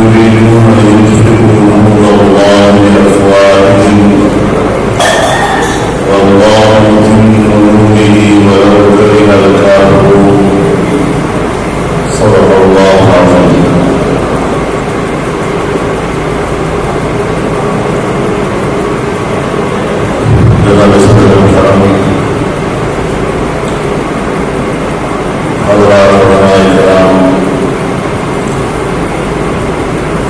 يريدون ليطفئوا نور الله بأفواههم والله متم نوره ولو كره الكافرون صدق الله العظيم. جناب صدر محترم حضرات علماء کرام،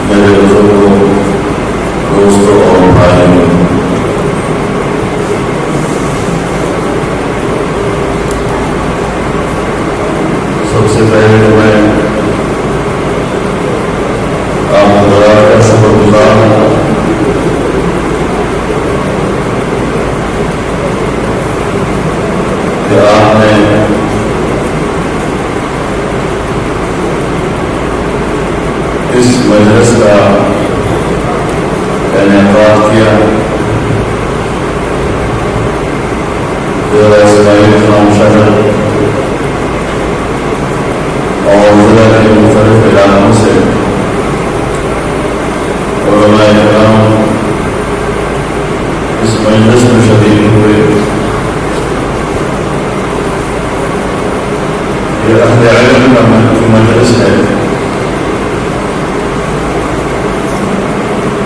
میرے بزرگوں، دوستوں اور بھائیوں، سب سے پہلے تو میں آپ حضرات کا شکر گزار ہوں کہ آپ نے اس مجلس کا انعقاد کیا. ضلع اسماعیل خان شہر اور ضلع کے مختلف علاقوں سے علماء کرام اس مجلس میں شریک ہوئے. یہ اہل علم کا مجلس ہے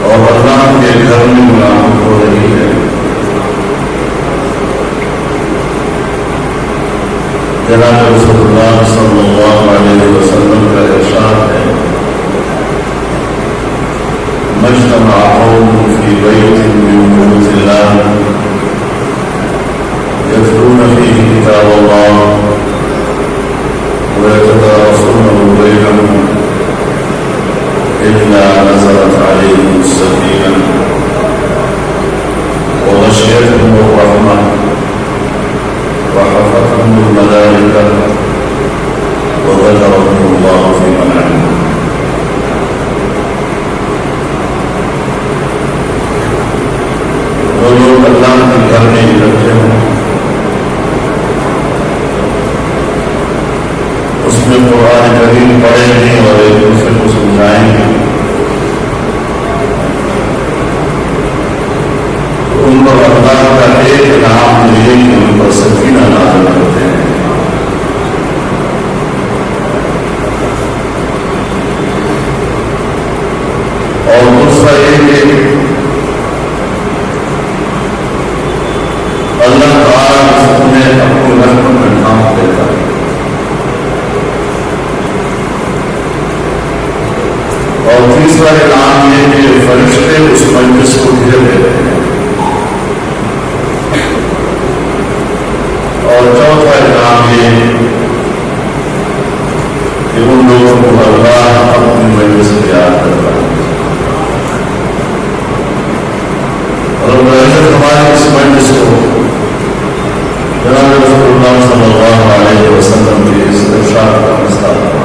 اور اللہ کے گھر میں ملاقات ہو رہی ہے. جناب رسول اللہ صلی اللہ علیہ وسلم کا ارشاد ہے: مجتمع قوم فی بیت من بیوت اللہ یتلون فیہ کتاب اللہ ويتدارسونه بينهم إلا نزلت عليهم السكينة وغشيتهم الرحمة وحفتهم الملائكة وذكرهم الله في من عنده. وہ لوگ اللہ کے گھر میں اکٹھے ہوں، اس میں قرآن کریم پڑھیں گے اور ایک دوسرے کو سمجھائیں گے، ان پر اللہ کا ایک نام یہ کہ ان پر سکینہ نازل کرتے ہیں. اور دوسرا یہ کہ اللہ تعالیٰ نے اپنی رحمت میں ڈھانپ دیتا ہے. اور تیسرا اعلان یہ کہ فرشتے اس مجلس کو گھیر دیتے ہیں. اور چوتھا اعلان یہ کہ ان لوگوں کو اللہ اپنی مجلس میں یاد کرتا ہے. اور ہمارے اس مجلس کو جناب رسول اللہ صلی اللہ علیہ وسلم کے اس ارشاد کا مسئلہ ہے.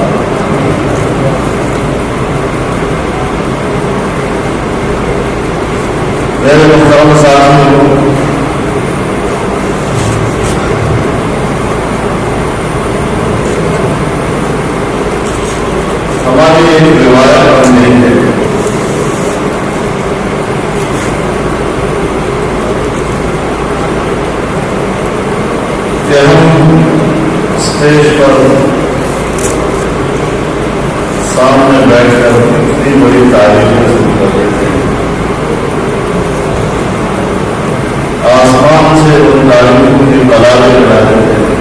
میرے محترم ساتھیوں، ہماری ایک روایت بنی ہے کہ ہم اسٹیج پر سامنے بیٹھ کر اتنی بڑی تعریفیں شروع کر دیتے ہیں، آسمان سے ان تعریفوں کی بلالیں لگا دیتے ہیں،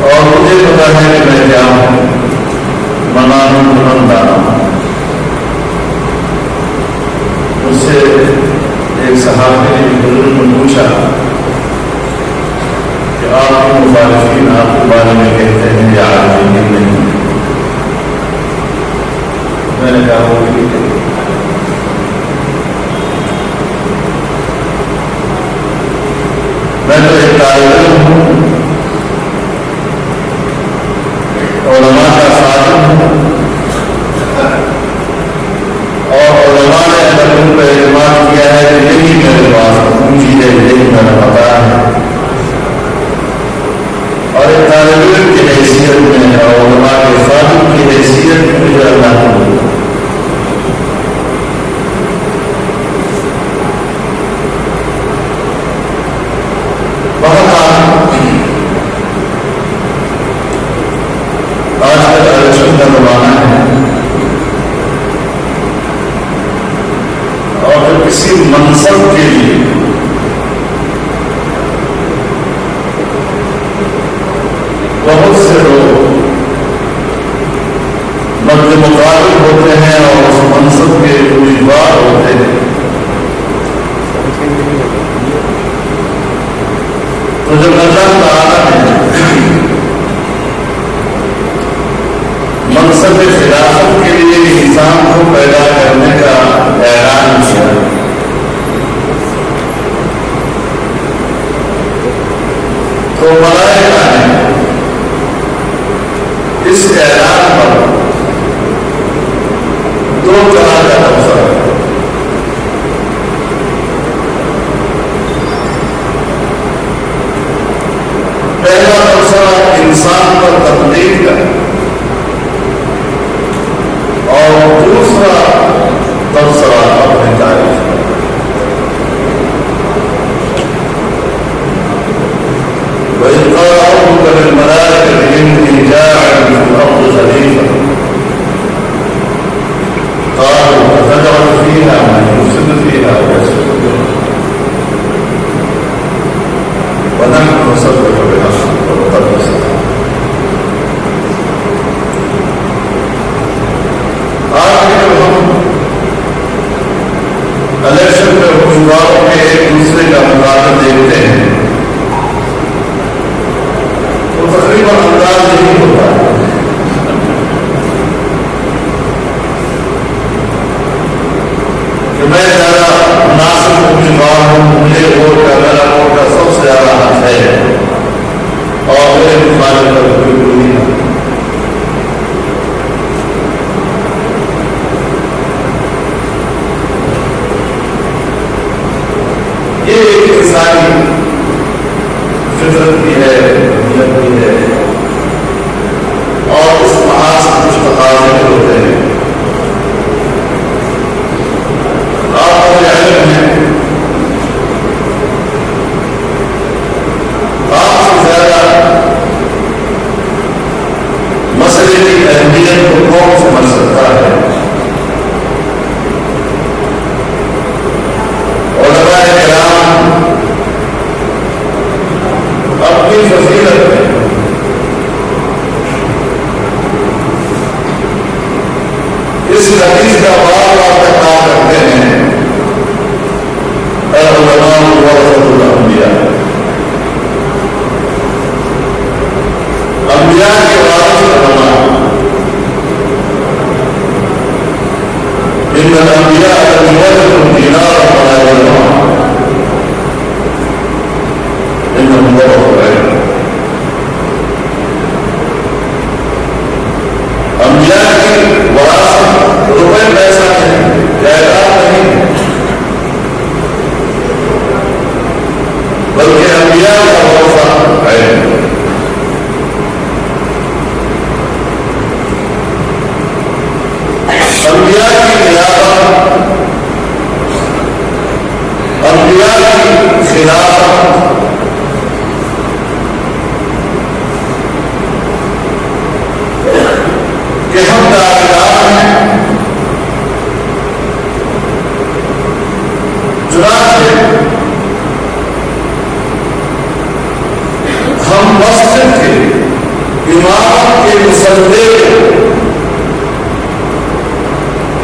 اور مجھے پتا ہے کہ میں کیا ہوں، منان بلندانا. مجھ سے ایک صحابی نے بزرگ نے پوچھا کہ آپ کے مخالفین آپ کے بارے میں کہتے ہیں یا عالمین نہیں. میں نے کہا وہ ٹھیک ہے، میں تو ایک طالب علم ہوں، علماء کا ساتھ ہوں، اور علماء نے اگر ان پر اعتماد کیا ہے کہ یہی میرے پاس اونچی ہے، یہی میرا پتا ہے. اور ایک طالب علم کی حیثیت میں اور علماء ہوتے ہیں اور اس منصب کے امیدوار ہوتے ہیں تو جب اللہ تعالیٰ نے منصب خلافت کے لیے انسان کو پیدا کرنے کا اعلان کیا تو ملائکہ نے اس اعلان پر دو طرح کا تبصرہ ہے۔ پہلا تبصرہ انسان پر تقلید کا اور دوسرا تبصرہ اپنی تاریخ کا۔ وَإِذْ قَالَ رَبُّكَ لِلْمَلَائِكَةِ إِنِّي جَاعِلٌ فِي الْأَرْضِ خَلِيفَةً قالوا أتجعل فيها من يفسد فيها ويسفك الدماء ونحن نسبح بحمدك ونقدس لك۔ آج جب ہم الیکشن میں امیدواروں کے ایک دوسرے کا مقابلہ دیکھتے ہیں تو تقریباً انداز نہیں ہوتا ہے کہ میں زیادہ مناسب امیدوار ہوں، مجھے ووٹ کا میرا ووٹ کا سب سے زیادہ حق ہے اور میرے مقابلے پر کوئی نہیں ہے۔ یہ ایک انسانی فطرت بھی ہے، طبیعت بھی ہے اور اس محاذ سے کچھ تقاضے ہوتے ہیں۔ کون سمجھ سکتا ہے؟ علماء کرام اپنی فضیلت میں اس حدیث کا بار بار تکرار کرتے ہیں، العلماء ورثۃ الانبیاء، انبیاء کے وارث علماء۔ إن الأنبياء لم يورثوا دينارا ولا درهما إنهم ورثوا العلم۔ انبیاء کی وراثت روپے پیسہ نہیں، جائیداد نہیں، بلکہ انبیاء کا ورثہ علم۔ انبیاء کی خلافت، انبیاء کی خلافت کہ ہم داعیان ہیں، چنانچہ ہم مسجد کے امام کے مصلی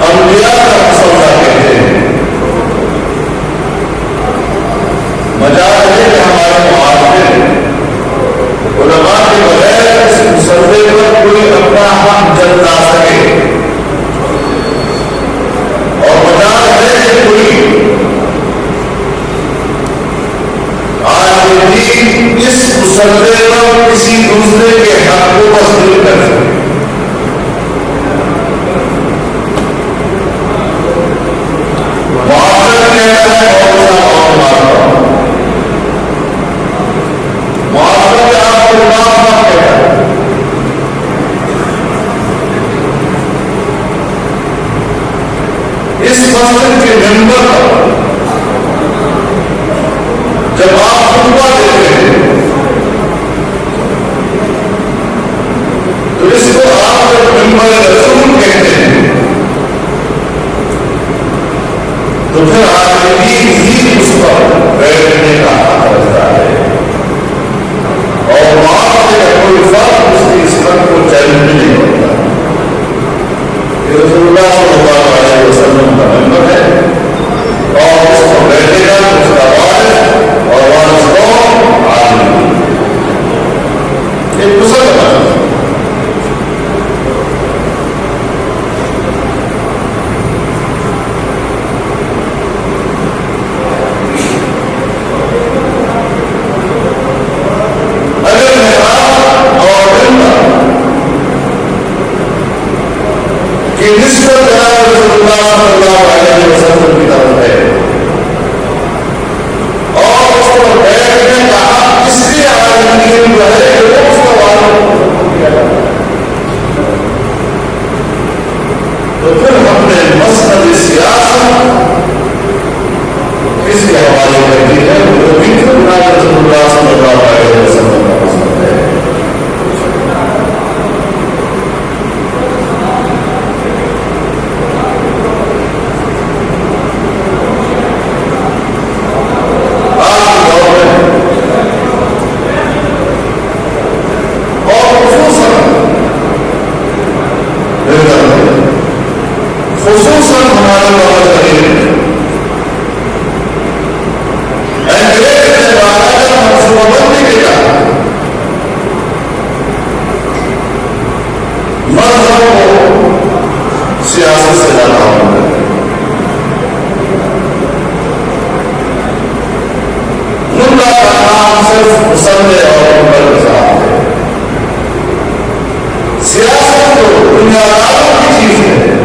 انبیاء کا مسئلہ کہتے ہیں۔ مجال ہے کہ ہمارے معاشرے علماء کے بغیر اس مسئلے پر کوئی اپنا حق جتا سکے، اور مجال ہے کہ کوئی آج بھی اس مسئلے پر کسی دوسرے کے حق کو تسلیم کر سکے۔ اس مسجد کے ممبر پر جب آپ خطبہ دیتے ہیں تو اس کو آپ جب ممبر رسول کہتے ہیں تو پھر عالمین ہی اس پر بیٹھنے کا حق رکھتا ہے، اور معاشرے کا کوئی فرق اس کی اسمت کو چیلنج نہیں ہوتا۔ رسول اللہ اللہ صلی اللہ علیہ وسلم کی طرف ہے، اور اس کو بیٹھنے کا حق اس لیے عالمین جو ہے کہ وہ اس کو والوں کیا جاتا ہے۔ تو پھر ہم نے مسند سیاست کس کے حوالے کر دی ہے؟ وہ بھی رسول اللہ صلی اللہ علیہ وسلم کا مسند ہے۔ خصوصاً ہمارے بابا کریم انگریز نے باقاعدہ منصوبہ بندی کیا مذہب کو سیاست سے زیادہ ہوتا ہے۔ ملا کا نام صرف مسلح اور مغل کے ساتھ ہے۔ سیاست تو دنیا داروں کی چیز ہے۔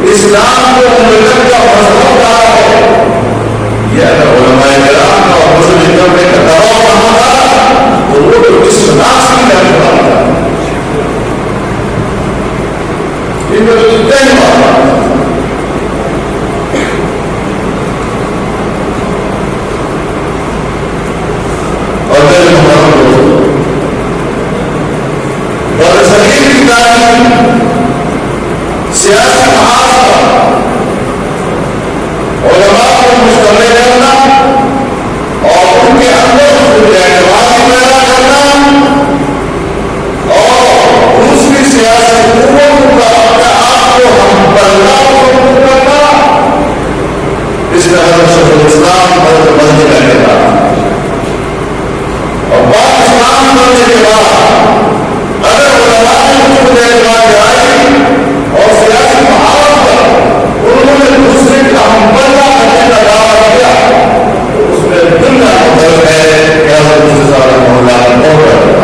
اسلام کو مذہب کا مذہب کہا ہے، یہ علماء کرام کا اور مسلم تو وہ جو اس ناس کی جانے والا ہے ان میں تو کئی بات اور میرے ہمارے دوستوں اور صحیح کی تعلیم سیاسی محاذ پر علماء کو مشتمل کرنا اور ان کے اندر اعتماد پیدا کرنا اور دوسری سیاسی قوتوں کا اپنے آپ کو ہم بلّہ کرنا اس میں حضرت شیخ الاسلام بننے کا کہا اور پاکستان بننے کے بعد اگر علماء نے خود اعتماد آئی اور سیاسی محاذ پر انہوں نے دوسرے کا ہم بلّہ کرنے کا دعویٰ کیا تو اس میں دنیا مطلب ہے کہ حضرت سارا محلہ بہت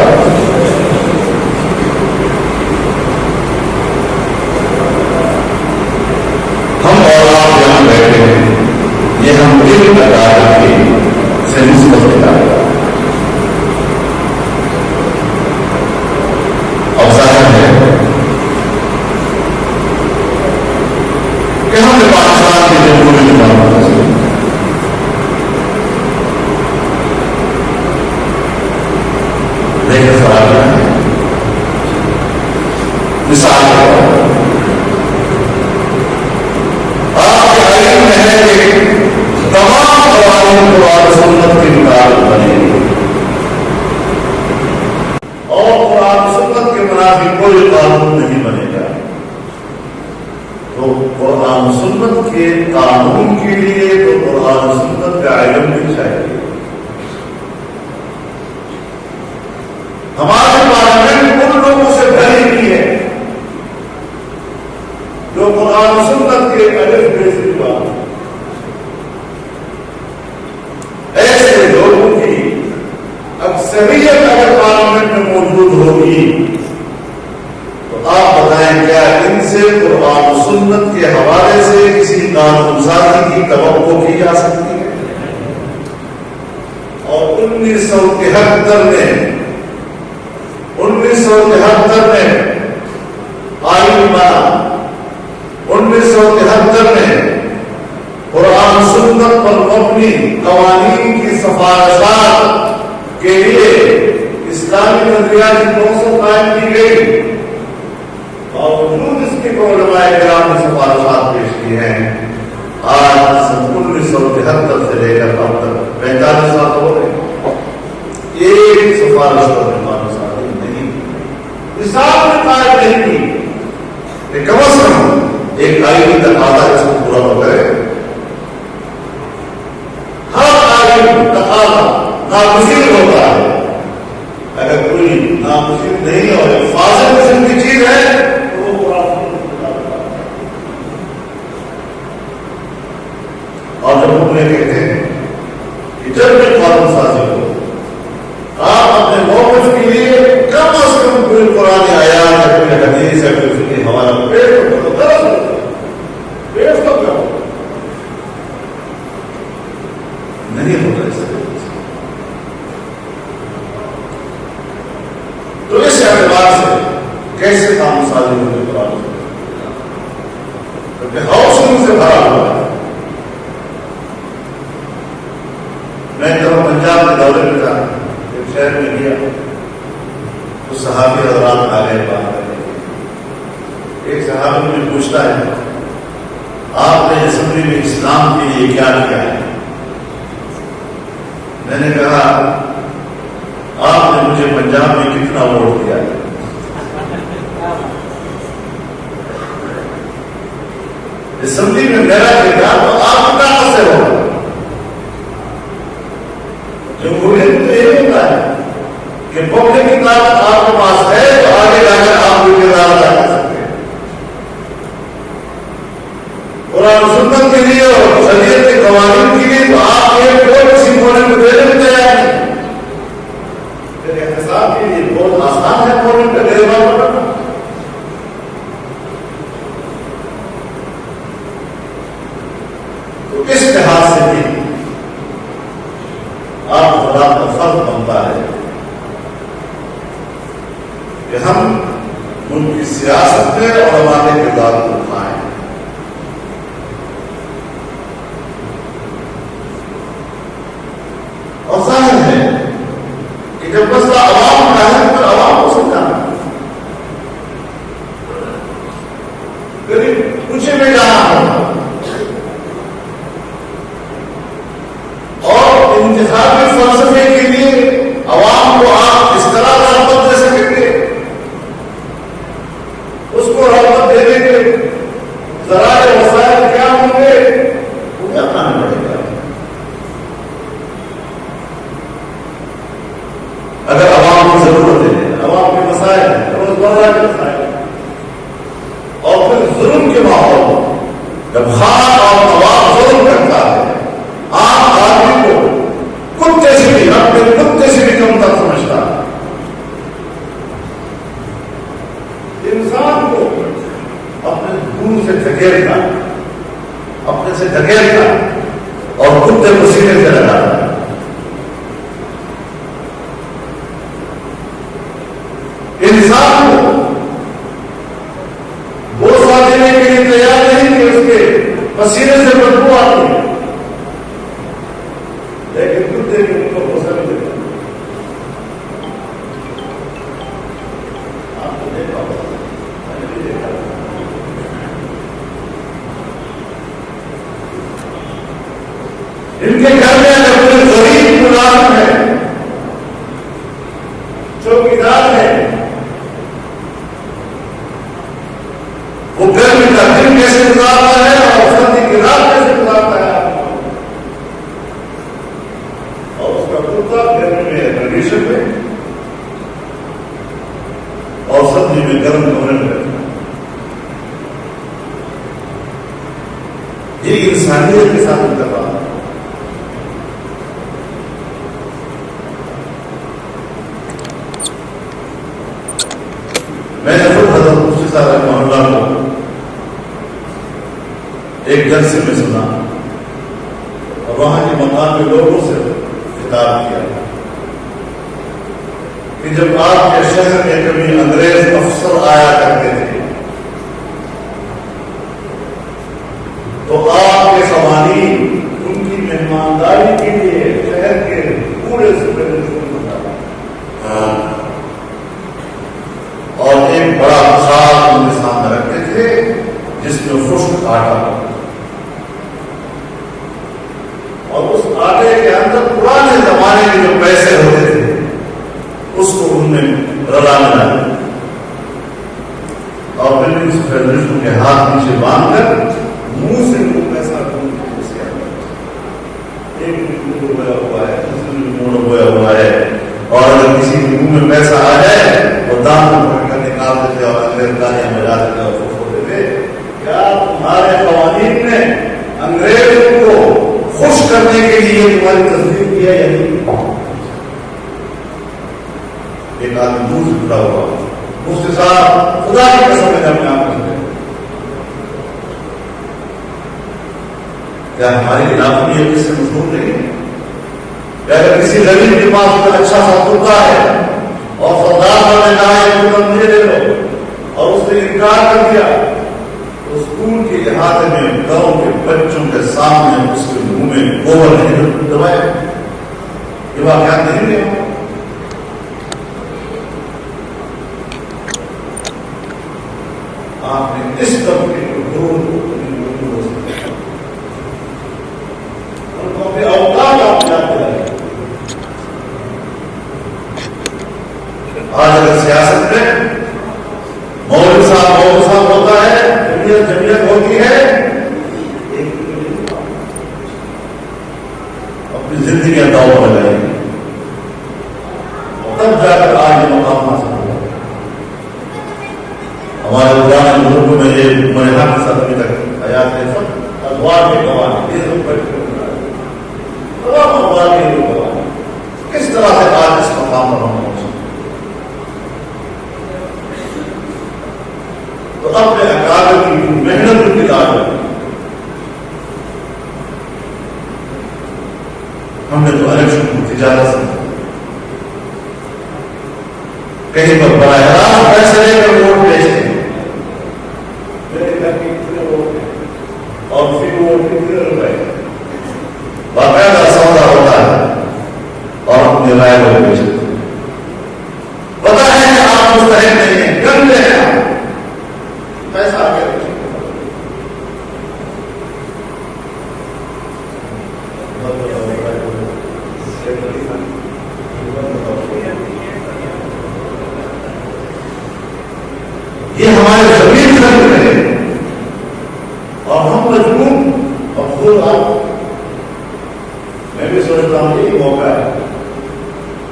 ہم اور آپ یہاں بیٹھے ہیں یہ ہم علم عدالت کی سے نسبت کتاب اب ظاہر ہے کہ ہم نے پاکستان کی جمہوری جماعت لیکن سوال کیا ہے مثال آپ کے علم میں ہے کہ تمام قوانین قرآن سنت کے مطابق بنے گی اور قرآن سنت کے منافق کوئی قانون نہیں بنے گا تو قرآن سنت کے قانون کے لیے تو قرآن سنت کا علم بھی چاہیے ہمارے پارلیمنٹ ان لوگوں سے بھری ہوئی ہے جو قرآن سنت کے الف بے سے بات ایسے لوگوں کی اکثریت اگر پارلیمنٹ میں موجود ہوگی تو آپ بتائیں کیا ان سے قرآن و سنت کے حوالے سے کسی قانون سازی کی توقع کی جا سکتی ہے اور 1973 میں آئین بنا 1973 میں قرآن سنت پر مبنی قوانین کی سفارشات کے لیے اسلامی نظریاتی کونسل قائم کی گئی اور وجود اس کے علماء کرام نے سفارشات پیش کی ہیں آج 1973 سے لے کر اب تک 45 سال ہو گئے ایک سفارش پر حساب میں قائم نہیں کی کم از کم ایک آئینی تقاضا اس کو پورا ہو گئے ہر آئینی تقاضا ناگزیر ہوتا ہے اگر کوئی ناگزیر نہیں اور فاضل قسم کی چیز ہے تو وہ قرآن اور جب ہم یہ کہتے ہیں کہ جب بھی قانون سازی ہو آپ اپنے موقف کے لیے کم از کم کوئی قرآن آیات یا کوئی حدیث یا کوئی فقہی حوالہ پیش کرو پیش تو کرو نہیں ہوتا اس طرح تو اس اعتبار سے کیسے کام سازی ہوتے قرآن کیونکہ ہاؤسنگ سے بھرا ہوا ہے میں جب پنجاب کے دورے میں تھا شہر میں گیا تو صحابی حضرات آ گئے بات کریں ایک صحابی مجھے پوچھتا ہے آپ نے اسمبلی میں اسلام کے لیے کیا کیا ہے میں نے کہا آپ نے مجھے پنجاب میں کتنا ووٹ دیا ہے اسمبلی میں میرا کردار تو آپ کی طاقت سے ہوگا جمہوریت تو یہ ہوتا ہے کہ موقع کی طاقت آپ کے پاس ہے تو آگے جا کر آپ کو کردار ادا کر سکتے ہیں قرآن سنت کے لیے اور شریعت کے قوانین کے لیے تو آپ ایک ووٹ کسی کونے میں دینے میں تیار نہیں پھر احتساب کے لیے بہت آسان ہے کونے پہ دے کرنا تو اس لحاظ سے بھی آپ خدا کا فرض بنتا ہے اپنے علماء کے کردار کو اٹھائیں. اور ظاہر ہے کہ جب مسئلہ عوام کا ہے تو عوام کو سمجھانا کچھ میں جانا ہوگا اور انتخابی فلسفے کے لیے عوام کو آپ اس طرح رغبت دے سکیں گے، اس کو رغبت دینے کے ذرائع وسائل کیا ہوں گے وہ بھی اپنانا پڑے گا. اگر عوام کی ضرورت ہے، عوام کے مسائل روزمرہ کے مسائل اور پھر ظلم کے ماحول جب خان اور عوام ظلم کرتا ہے، عام آدمی کو کتے سے بھی اپنے کتے سے بھی کم تر سمجھتا ہے، انسان کو اپنے دور سے دھکیلتا، اپنے سے دھکیلتا اور کتے کو سینے سے لگاتا ہے. انسان کو بوسہ دینے کے لیے تیار نہیں کہ اس کے پسینے سے بدبو آتی ہے، لیکن کتے کے ان کو بوسہ نہیں دیتا. آپ کو دیکھا ہوگا، میں نے بھی دیکھا. ان کے گھر میں اگر کوئی غریب ملازم ہے، چوکیدار ہے، وہ گرمی کا دن کیسے گزارتا ہے اور سردی کی رات کیسے گزارتا ہے، اور اس کا کرتا گرمی میں کنڈیشن میں اور سردی میں گرم کمرے میں رہتا ہے. یہ انسانیت کے ساتھ کر رہا ہے. میں نے خود حضرت مفتی صاحب رحمہ اللہ کو ایک جلسے میں سنا اور وہاں کے مقام کے لوگوں سے خطاب کیا کہ جب آپ کے شہر میں کبھی انگریز افسر آیا کرتے تھے تو آپ کے قوانین ان کی مہمانداری کے لیے شہر کے پورے صوبے میں اور ایک بڑا خاص ان کے سامنے رکھتے تھے جس میں خشک آٹا اور اس آٹے کے اندر پرانے زمانے کے جو پیسے ہوتے تھے اس کو ان میں رلا ملا اور بالکل ان کے ہاتھ نیچے باندھ کر منہ سے وہ پیسہ ایک بویا ہوا ہے، دوسرے میں موڑ بویا ہوا ہے، اور اگر کسی کے منہ میں پیسہ آ جائے وہ دام پکڑ کر نکال دیتے اور انگریز گالیاں بجا دیتے اور خوش ہوتے تھے. کیا تمہارے قوانین نے انگریزوں کو خوش کرنے کے لیے تمہاری تصدیق کیا یا نہیں؟ ایک آدمی دور سے جڑا ہوا مفتی صاحب خدا کی قسم ہے اپنے آپ کو کیا ہمارے علاقوں میں اس سے مشہور نہیں ہے؟ اگر کسی غریب کے پاس کوئی اچھا سا کرتا ہے اور سردار صاحب نے کہا یہ مجھے دے دو اور اس نے انکار کر دیا تو اسکول کے احاطے میں گاؤں کے بچوں کے سامنے اس کے منہ میں گوبر نہیں دبائے. یہ واقعات نہیں ہے. آپ نے اس طبقے کو دور اپنے اوقات آپ یاد دلائیں. آج اگر سیاست میں مولوی صاحب ہوتا ہے، جمعیت ہوتی ہے، اپنی زندگیاں داؤ پر لگائیں گے تب جا کر آج یہ مقام حاصل ہوگا. ہمارے پرانے بزرگوں میں یہ میں حق کے ساتھ ابھی تک حیات ہے، سب ادوار کے گواہ یہ سب کس طرح سے آج اس مقام پر ہم پہنچے. تو اپنے اکابر کی محنت کی داد ہم نے تو الیکشن کو تجارت سے کہیں پر براہ راست پیسے لے کر ووٹ بیچتے ہیں بقایا لوگ بیچ دیتے ہیں. پتا ہے کہ آپ مستحق نہیں ہیں، گندے ہیں آپ، پیسہ آ گیا. یہ ہمارے زمین خرید رہے اور ہم مجبور. اور خود آپ، میں بھی سوچتا ہوں یہ موقع ہے،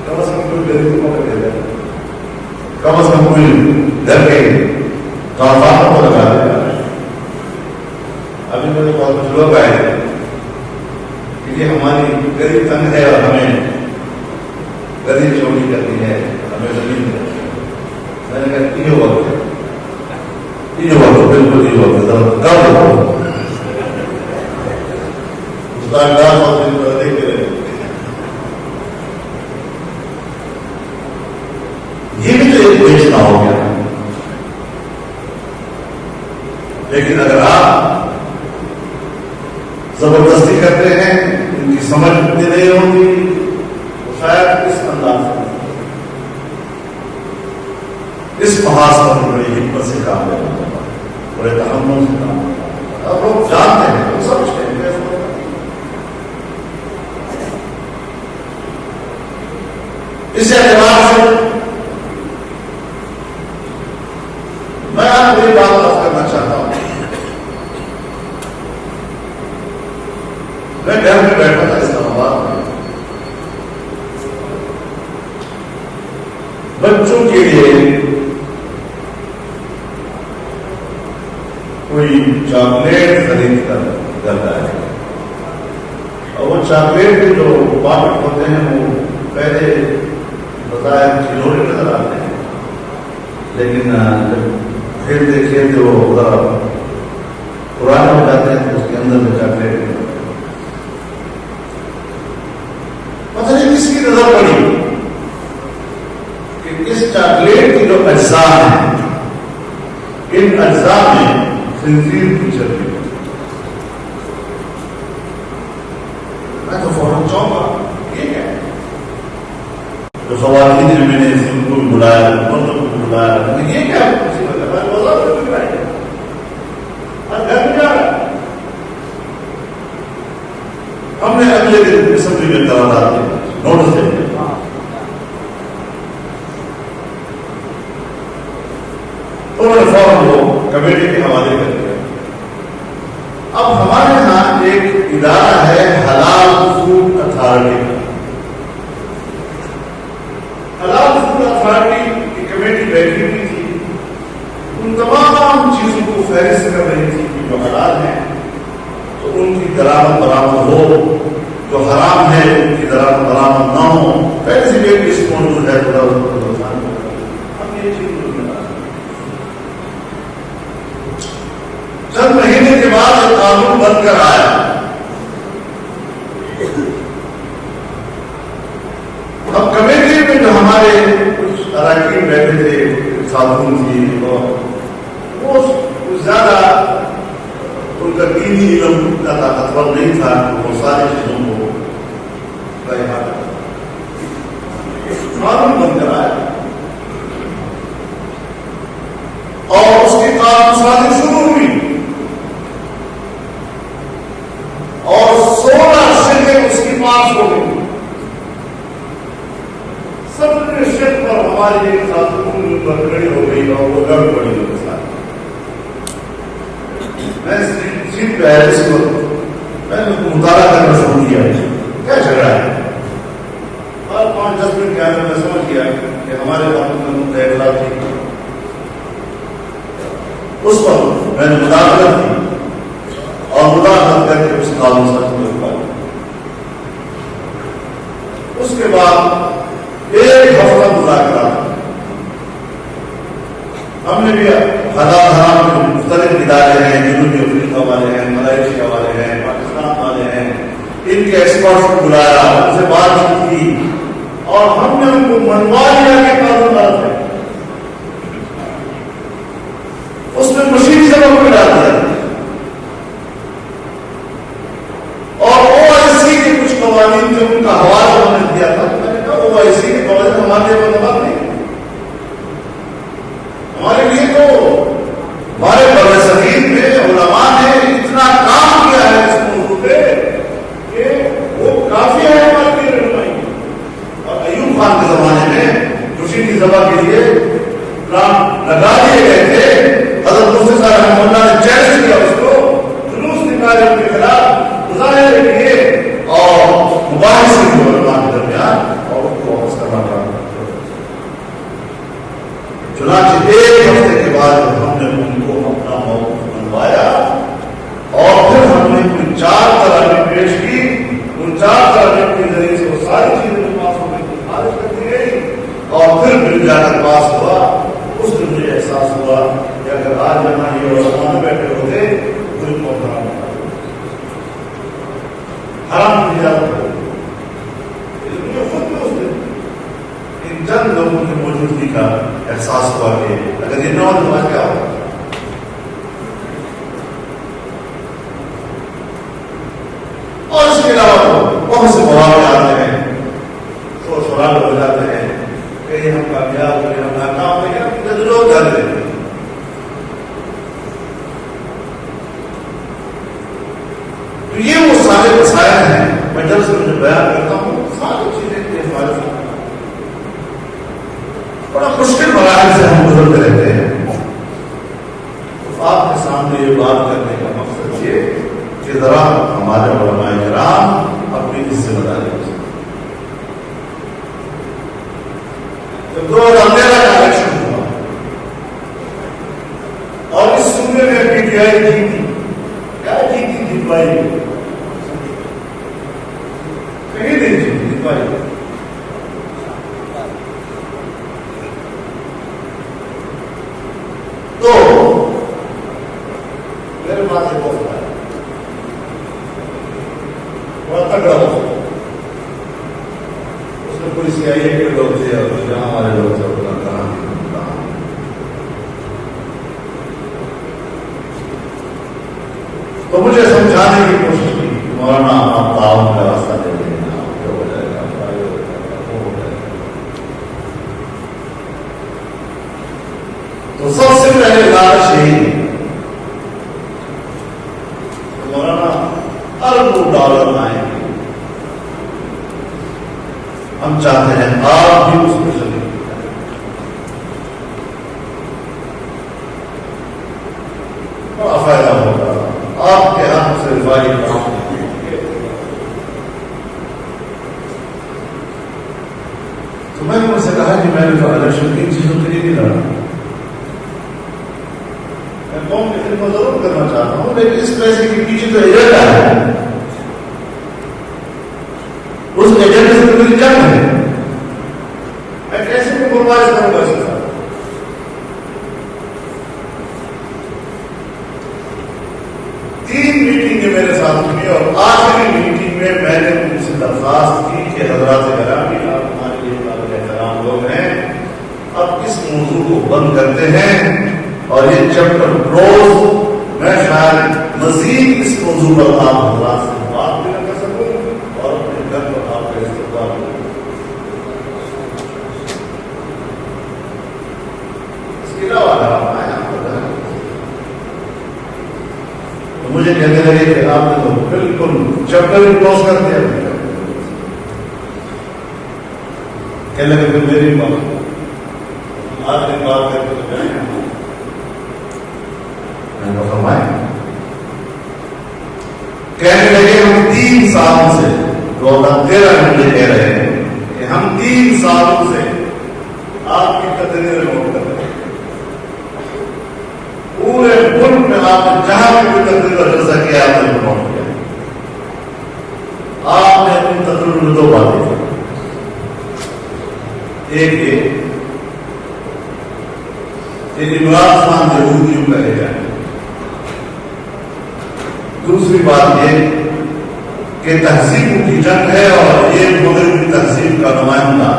کم از کم کوئی غریب کو موقع دے دیں، کم از کم کوئی گھر کے کاروبار کو لگا دے. ابھی میرے پاس کچھ لوگ آئے کہ یہ ہماری غریب تنگ ہے اور ہمیں غریب چوری کرنی ہے، ہمیں زمین کرنی ہے. میں نے کہا یہ وقت ہے، یہ وقت بالکل یہ وقت ہے. یہ بھی تو ایک بیچنا ہو گیا. لیکن اگر آپ زبردستی کرتے ہیں، ان کی سمجھ اتنی نہیں ہوتی، تو شاید اس انداز سے، اس محاذ پر بڑی حکمت سے کام لینا ہوگا، بڑے تحمل سے کام لینا ہوگا. اب لوگ جانتے ہیں، لوگ سمجھتے ہیں. اس اعتبار سے میں آپ کو یہ بات بات کرنا چاہتا ہوں. میں گھر میں بیٹھا تھا اسلام آباد میں، بچوں کے لیے کوئی چاکلیٹ خرید کر کرتا ہے، اور وہ چاکلیٹ کے جو پاکٹ ہوتے ہیں وہ پہلے بظاہر کھلونے نظر آتے ہیں، لیکن جب کھیلتے کھیلتے وہ ذرا پرانے ہو جاتے ہیں تو اس کے اندر میں چاکلیٹ پتہ نہیں کس کی نظر پڑی کہ اس چاکلیٹ کی جو اجزاء ہیں، ان اجزاء میں خنزیر کی چربی. میں تو فوراً چونکا، یہ کیا ہے؟ تو خواتین نے میں نے ان کو بھی بلایا، مردوں کو بھی بلایا، یہ کیا مصیبت ہے؟ میں بازار میں بھی آئی اور گھر میں جا رہا. ہم نے اگلے دن اسمبلی میں قرارداد نوٹس دے دیا. انہوں نے فوراً وہ کمیٹی کے حوالے کر دیا. اب ہمارے یہاں ایک ادارہ ہے حلال فوڈ اتھارٹی کا. حلال فوڈ اتھارٹی کی کمیٹی بیٹھی ہوئی تھی، ان تمام چیزوں کو فہرست کر رہی تھی کہ جو حلال ہیں تو ان کی درآمد برآمد ہو، جو حرام ہے ان کی درآمد برآمد نہ ہو. پہلے سے بھی اس موجود ہے. ہم یہ چیز چند مہینے کے بعد یہ قانون بن کر آیا. اب کمیٹی میں جو ہمارے کچھ اراکین بیٹھے تھے، خاتون تھی، اور وہ زیادہ ان کا دینی علم کا طاقتور نہیں تھا، وہ ساری چیزوں کو قانون بن کر آیا اور اس کی قانون سازی شروع ہوئی اور 16 شرکیں اس کی پاس ہو گئی. سب نے شرک پر ہماری ایک خاتون پر کھڑی ہو گئی اور وہ گڑ پڑی ان کے ساتھ. میں سیٹ پہ آیا اس کو میں نے مطالعہ کرنا شروع کیا کیا جھگڑا ہے. اور 5-10 منٹ کے اندر میں سمجھ گیا کہ ہمارے قانون میں اختلاف تھی. اس پر میں نے مداخلت کی اور مداخلت کر کے اس قانون سازی میں رکھا. اس کے بعد ایک ہفتہ مذاکرہ. ہم نے بھی حلال حرام کے مختلف ادارے ہیں، جنوبی افریقہ والے ہیں، ملائیشیا والے ہیں، پاکستان والے ہیں، ان کے ایکسپرٹس کو بلایا، ان سے بات چیت کی اور ہم نے ان کو منوا لیا کہ قانون غلط ہے. اس میں مشین سبب میں ڈال دیا اور OIC کے کچھ قوانین جو ان کا حوالہ ہم نے دیا تھا، میں نے کہا وہ ایسی ہمارے لیے بات نہیں. ہمارے لیے تو ہمارے بر صغیر میں علماء نے اتنا کام کیا ہے اس موضوع پہ کہ وہ کافی ہے ہمارے لیے رہنمائی. اور ایوب خان کے زمانے میں خوشی کی ذبح کے لیے پلان لگا دیے گئے تھے. حضرت موسیٰ صاحب رحمہ اللہ نے چیلنج کیا اس کو, جلوس نکالے ان کے خلاف مظاہرے کیے اور مباحثے کے علماء کے درمیان, اور ان کو واپس کرنا پڑا. چنانچہ ایک ہفتے کے بعد ہم نے ان کو اپنا موقف منوایا اور پھر ہم نے کوئی 4 تراغیب پیش کی. ان 4 تراغیب کے ذریعے سے وہ ساری چیزیں جو پاس ہو گئی خارج کر دی گئی اور پھر بل جا کر پاس ہوا. اس دن مجھے احساس ہوا کہ اگر آج یہاں یہ علماء بیٹھے ہوتے کوئی محترم حرام کی اجازت ہے. مجھے خود بھی اس دن ان چند لوگوں کی موجودگی کا احساس ہوا کہ اگر یہ نہ ہو تو کیا ہوگا. اور اس کے علاوہ بہت سے مواقع آتے ہیں, سوچ سوال ہو جاتے ہیں کہ ہم کامیاب ہوئے, ہم ناکام ہوئے, ہم تجربہ کر رہے ہیں. تو یہ وہ سارے مسائل ہیں. میں جب سے مجھے بیان کرتا ہوں ساری چیزیں کے حوالے سے بڑا مشکل مراحل سے ہم گزرتے رہتے ہیں. تو آپ کے سامنے یہ بات کرنے کا مقصد یہ کہ ذرا ہمارے علماء کرام اپنی اس ذمہ داری کو جب 2013 کا الیکشن ہوا اور اس صوبے میں پی ٹی آئی جیتی, کیا جیتی تھی بھائی, کہیں نہیں جیتی بھائی. تو میرے پاس ایک وقت ہے بڑا تگڑا وقت. اس میں پولیس آئی ہے کہ لوگ تھے اور جہاں ہمارے لوگ تھے تو مجھے سمجھانے کی کوشش کی مولانا آپ تعاون کا راستہ دے دیں گے, ہو جائے گا, ہو جائے گا. تو سب سے پہلے لالچ یہی مولانا $1 آئیں گے, ہم چاہتے ہیں آپ بھی اس میں شریک. بڑا فائدہ ہوگا آپ کے ہاتھ سے رفائی کام. تو میں نے ان سے کہا کہ میں نے تو الیکشن کی چیزوں کے لیے نہیں لڑا, میں قوم کی خدمت ضرور کرنا چاہتا ہوں, لیکن اس پیسے کے پیچھے تو ایجنڈا ہے, اس ایجنڈے سے تو میری جنگ ہے. میں کیسے بھی کمپرومائز کروں گا اس کے ساتھ. 3 میٹنگیں میرے ساتھ ہوئی اور آخری میٹنگ میں میں نے ان سے درخواست کی کہ حضرات گرامی آپ ہمارے لیے قابل احترام لوگ ہیں, اب اس موضوع کو بند کرتے ہیں اور یہ چیپٹر کلوز. میں شاید مزید اس موضوع پر آپ حضرات سے بات بھی نہ کر سکوں اور اپنے گھر پر آپ کا استقبال کروں. اس کے علاوہ مجھے کہنے لگے کہ آپ نے تو بالکل چیپٹر ہی کلوز کر دیا. کہنے لگے پھر میری بات آخری بات کر کے جائیں. میں نے فرمایا کہنے لگے ہم 3 سالوں سے 2013 میں یہ کہہ رہے ہیں کہ ہم 3 سالوں سے آپ کی تقریر نوٹ کر رہے ہیں. پورے ملک میں آپ نے جہاں بھی کوئی تقریر کا جلسہ کیا آپ نے نوٹ کیا. آپ نے اپنی تقریر میں 2 باتیں کی. ایک یہ کہ عمران خان یہودیوں کا ایجنٹ. دوسری بات یہ کہ تہذیب کی جنگ ہے اور یہ مغربی تہذیب کا نمائندہ.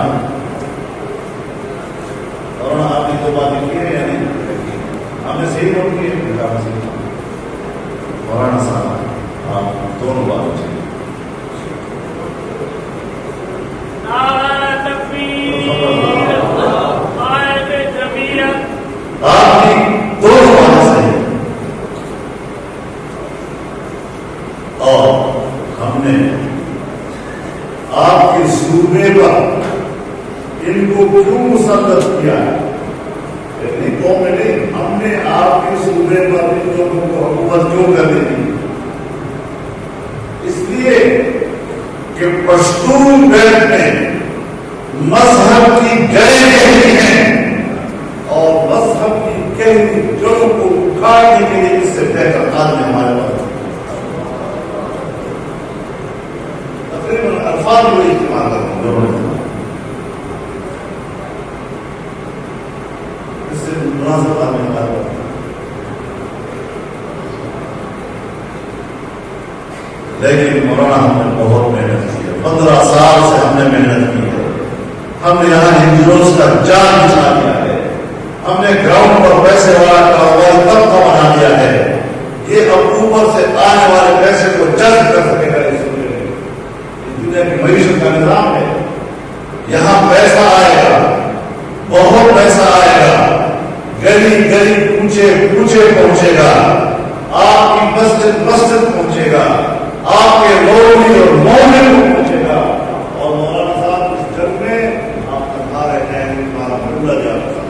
اور آپ نے 2 باتیں کی ہیں یا نہیں؟ ہم نے صحیح نوٹ کی ہے. مولانا صاحب آپ دونوں باتیں چاہیے. نے آپ کے صوبے پر ان کو کیوں مسلط کیا ہے؟ قوم میں نہیں، ہم نے آپ کے صوبے پر ان لوگوں کو حکومت کیوں کرنی تھی؟ اس لیے کہ پشتون بیلٹ میں مذہب کی جڑیں گہری ہیں اور مذہب کی گہری جڑوں کو اکھاڑنے کے لیے اس سے بہتر آدمی ہمارے پاس تقریباً الفاظ کو استعمال کرتا ہوں اس سے مناسب آدمی ہمارے پاس. لیکن مولانا ہم نے بہت محنت کی ہے، 15 سال سے ہم نے محنت کی ہے. ہم نے یہاں ہندوز کا جال بچھا دیا ہے. ہم نے گراؤنڈ پر پیسے والا کاروبار طبقہ بنا دیا ہے. یہ اب اوپر سے آنے والے پیسے کو جذب کر سکے گا. اس دنیا کی معیشت کا نظام ہے. یہاں پیسہ آئے گا، بہت پیسہ آئے گا، گلی گلی کوچے کوچے پہنچے گا، آپ کی مسجد مسجد پہنچے گا، آپ کے لوگی اور مومن کو پہنچے گا. اور مولانا صاحب اس جنگ میں آپ تنہا رہے ہیں، ہمارا ملہ جا رہا ہے.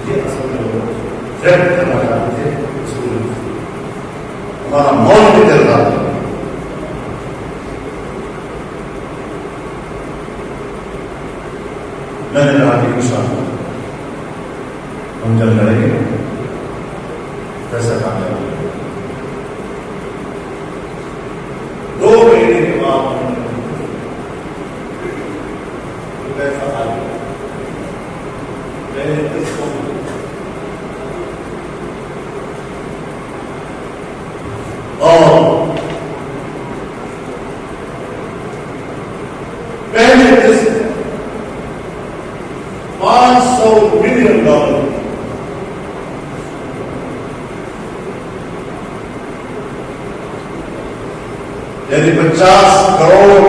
یہ اصل میں ٹریڈ کرنا چاہتے تھے. ہمارا مول بھی چل رہا تھا. میں نے کہا کہ انشاءاللہ ہم جنگ لڑیں گے، پیسہ کامیاب ہوگا. 2 مہینے کے بعد پیسہ آ گیا. میں نے اس کو اور پہلے قسط $500 ملین یعنی 50 کروڑ.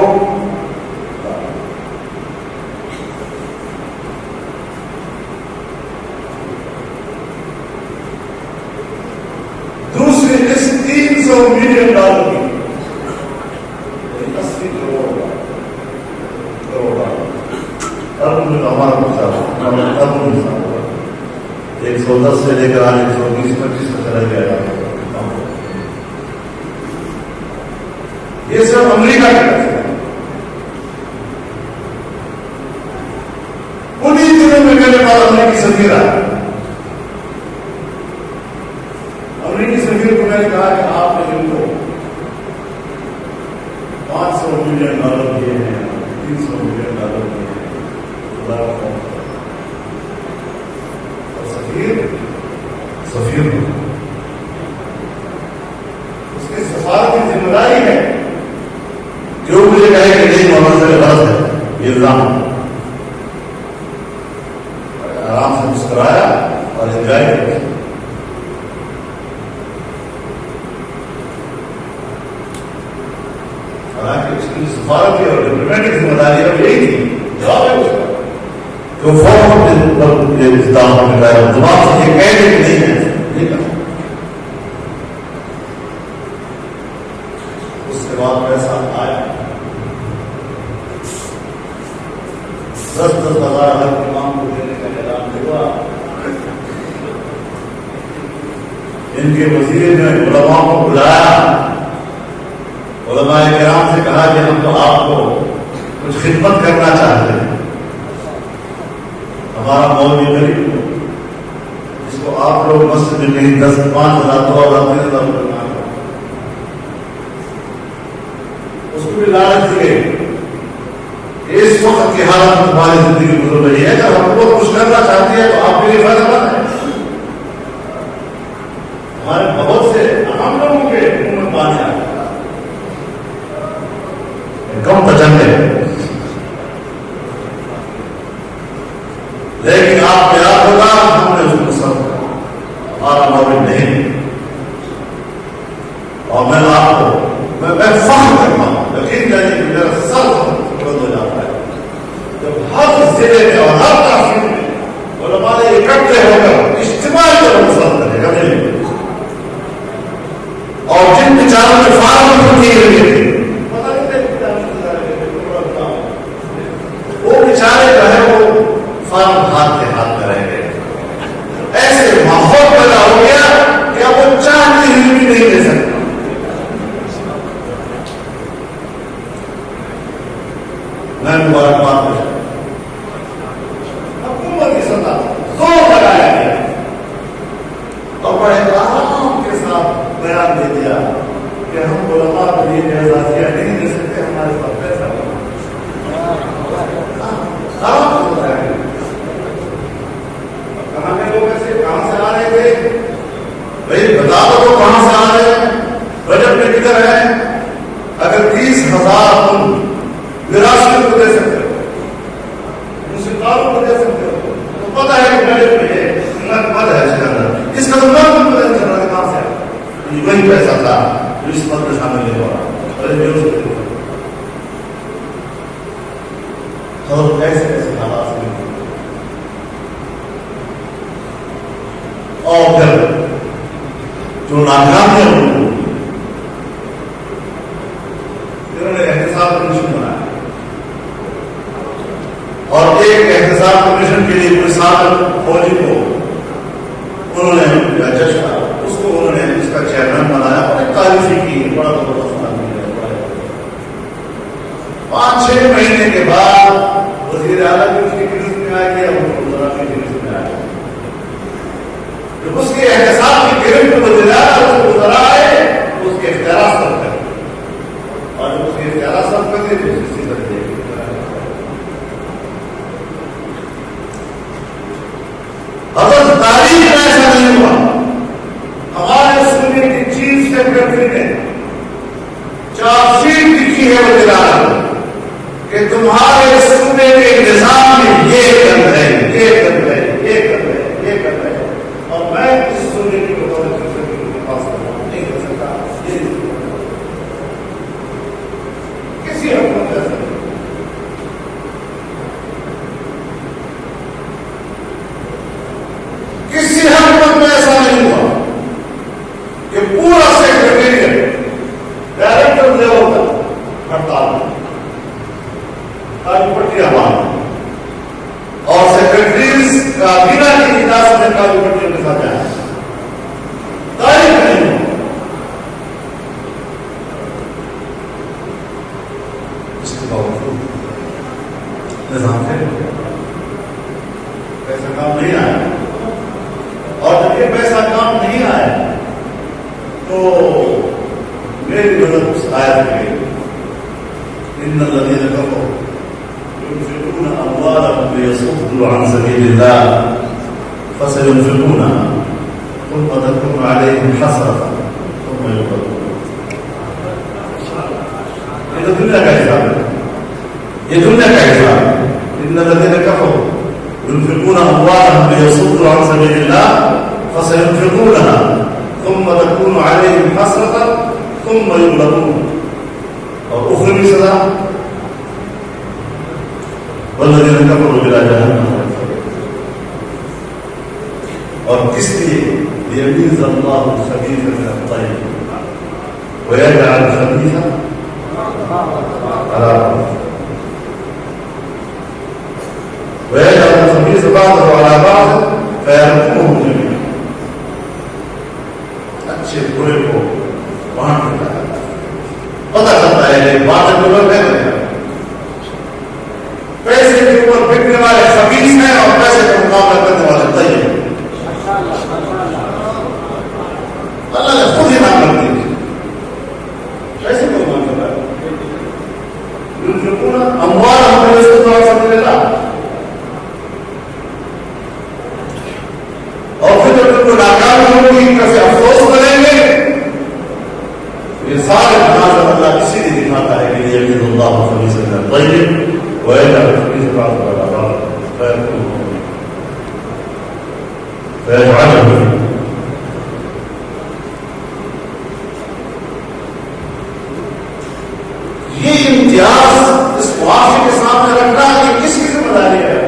دوسری قسط $300 ملین کی، 80 کروڑ. ہمارا مسئلہ 110 سے لے کر آج 120-25 تک چلا گیا. یہ سب امریکہ کے پیسے ہیں. انہیں دنوں میں میرے پاس امریکی سفیر آیا. امریکی سفیر کو میں نے کہا کہ آپ نے ان کو $500 ملین دیے ہیں، $300 ملین دیے ہیں. اور سفیر اس کی سفارت کی ذمہ داری ہے جو مجھے کہے کہ نہیں مولانا سے غلط ہے یہ الزام. آرام سے مسکرایا اور انجوائے کیا. حالانکہ اس کی سفارت کی اور ڈپلومیٹک ذمہ داری اب یہی تھی. جواب ہے اس کا جو فوراً دماغ سے یہ کہہ دے کہ نہیں ہے. اس کے بعد پیسہ آیا. 10,000 ہر امام کو دینے کا اعلان ہوا. ان کے وزیر نے علماء کو بلایا. علماء کرام سے کہا کہ ہم تو آپ کو کچھ خدمت کرنا چاہتے ہیں. ہمارا مولوی غریب ہو، اس کو آپ لوگ مسجد میں کہیں 10,000 5,000 2,000 3,000 کرنا ہے. اس کو بھی لالچ دیے. اس وقت کی حالت میں تمہاری زندگی گزر رہی ہے، جب ہم کو کچھ کرنا چاہتی ہے تو آپ کے لیے فائدہ مند ہے. ہمارے بہت سے عام لوگوں کے منہ میں پانی آ گیا. کم پسند ہے لیکن آپ یاد ہوگا ہم نے اس کو سب ہمارا مورد نہیں. اور میں آپ کو میں فخر کرتا ہوں، یقین جانے کہ میرا سر بلند ہو جاتا ہے جب ہر ضلع میں اور ہر تحصیل میں علماء اکٹھے ہو کر اجتماعی طور پر مسئلہ کرے گا. علماء کے لیے اعزازیہ نہیں دے سکتے، ہمارے پاس پیسہ کہاں کے لوگ ایسے کہاں سے آ رہے تھے؟ بھائی بتا دو کہاں سے آ رہے ہیں، بجٹ میں کدھر ہے؟ اگر 30,000 تم وراثت کو دے سکتے ہو، مسلمانوں کو دے سکتے ہو، تو پتہ ہے کہ بجٹ میں مد ہے اس کے اندر، اس کا تو نام کو پتہ چل رہا ہے کہاں سے آ رہا ہے، یہ وہی پیسہ تھا جو اس مد میں شامل نہیں ہو رہا۔ اور ایسے ایسے حالات میں اور پھر جو ناکامیاں ہوئی انہوں نے احتساب کمیشن بنایا اور ایک احتساب کمیشن کے لیے کوئی سابق فوجی کو انہوں نے جج تھا، اس کو انہوں نے اس کا چیئرمین بنایا اور ایک تعریفی کی، بڑا زبردست آدمی ہے۔ 5-6 مہینے کے بعد وزیر اعلیٰ بھی اس کی گرفت میں آ گیا، وزراء کی گرفت میں آ گیا۔ جب اس کے احتساب کی گرفت میں وزیر اعلیٰ وزراء آئے تو اس کے اختیارات سب کر اور جب اس کے اختیارات سب کر دے تو اسی طرح تاریخ میں ایسا نہیں ہوا۔ ہمارے سنی کی چیف سیکرٹری نے چارج شیٹ لکھی ہے وزیر اعلیٰ کہ تمہارے صوبے کے نظام میں یہ کر ہے، یہ کر ہے، یہ کر ہے، یہ کر ہے، اور میں اس صوبے کی بطور کے پاس نہیں کر سکتا، یہ کسی حکومت ایسا نہیں۔ کسی حکومت میں ایسا نہیں ہوا کہ پورا سیکرٹریٹ ڈائریکٹر لیول تک ہڑتال میں کالی پٹی آباد اور سیکرٹریز کا بنا کی اجازت میں کالی پٹی کے ساتھ جائے تاریخ نہیں ہوا۔ اس کے باوجود نظام سے پیسہ کام نہیں آیا، اور جب یہ پیسہ کام نہیں آیا تو میری نظر اس آیت میں ان الذین کفروا ينفقون أموالهم ليصدوا عن سبيل الله فسينفقونها ثم تكون عليهم حسرة ثم يغلبون۔ یہ تو دنیا کا حساب ہے، یہ دنیا کا حساب ہے۔ ان الذين كفروا ينفقون أموالهم ليصدوا عن سبيل الله فسينفقونها ثم تكون عليهم حسرة ثم يغلبون، اور اخروی سزا والذین کفروا بلا جہنم، اور کس لیے؟ لیمیز اللہ الخبیث من الطیب ویجعل الخبیث علی ويجعل الخبيث بعضه على بعض فيركمه جميعا۔ اچھے برے کو بانٹ دیتا ہے، پتہ چلتا ہے بانٹ کے اوپر پیسے کے اوپر بکنے والے خبیث ہیں اور پیسے کا مقابلہ کرنے والے طیب۔ اللہ نے خود ہی نام کر دی پیسے کو مان کر رہا ہے ينفقون أموالهم ليصدوا عن سبيل الله، اور پھر جب ان کو ناکام ہوگی کیسے افسوس کریں گے؟ یہ سارے مناظر اللہ اسی لیے دکھاتا ہے کہ یمیز اللہ الخبیث من الطیب ویجعل الخبیث بعضه على بعض فیجعلہ۔ یہ امتیاز اس معاشرے کے سامنے رکھنا کہ کس کی ذمہ داری ہے؟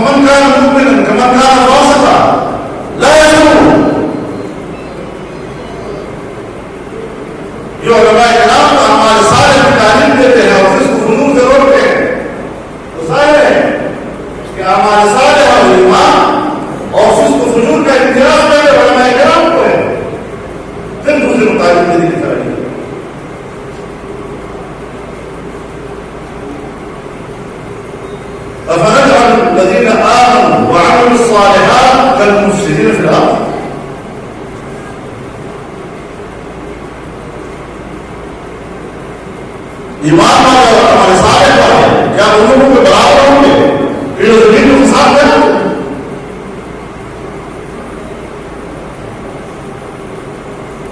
من كان مؤمنا كمن كان فاسقا لا يضر۔ جو علماء کرام اعمال صالح کی تعلیم دیتے ہیں اور اس کو فنون سے روکتے ہیں، تو ظاہر ہے کہ اعمال صالح اور ایمان اور اس کو فنون کا امتیاز پہلے علماء کرام کو ہے، پھر دوسرے کو تعلیم دینے کی تعلیم۔ أفنجعل الذين آمنوا وعملوا الصالحات كالمفسدين في الأرض۔ ایمان والے اور ہمارے سارے والے کیا ان لوگوں کے برابر ہوں گے؟ پھر زمین کو ساتھ میں ہوں گے؟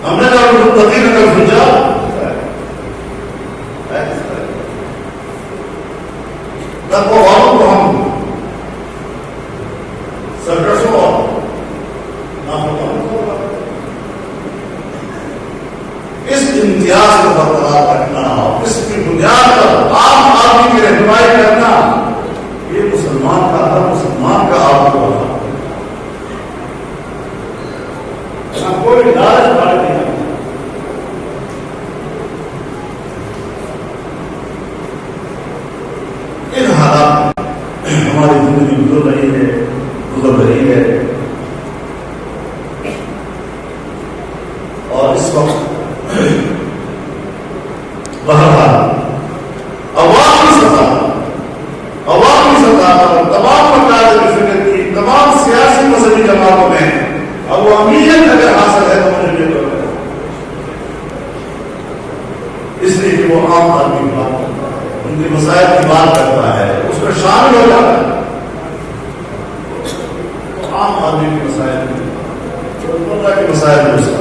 ہم نے کہا متقین کا سوچا تقوی والوں کو ہم سرکشوں اور اس امتیاز کو برقرار رکھنا، اس کی بنیاد پر عام آدمی کی رہنمائی کرنا، یہ مسلمان کا ہر مسلمان کا آپ کو ہوگا۔ کوئی لالچ بات نہیں ہے۔ ان حالات ہماری زندگی گزر رہی ہے اور اس وقت بہرحال عوامی سطح پر تمام مقاصد فکر کی تمام سیاسی مذہبی جماعتوں میں عوامیت اگر حاصل ہے تو مجھے یہ کرنا ہے، اس لیے کہ وہ عام آدمی کی بات کرتا ہے، ان کے مسائل کی بات کرتا ہے، اس میں شامل ہو جاتا ہے، تو عام آدمی کے مسائل اللہ کے مسائل میں اس کا،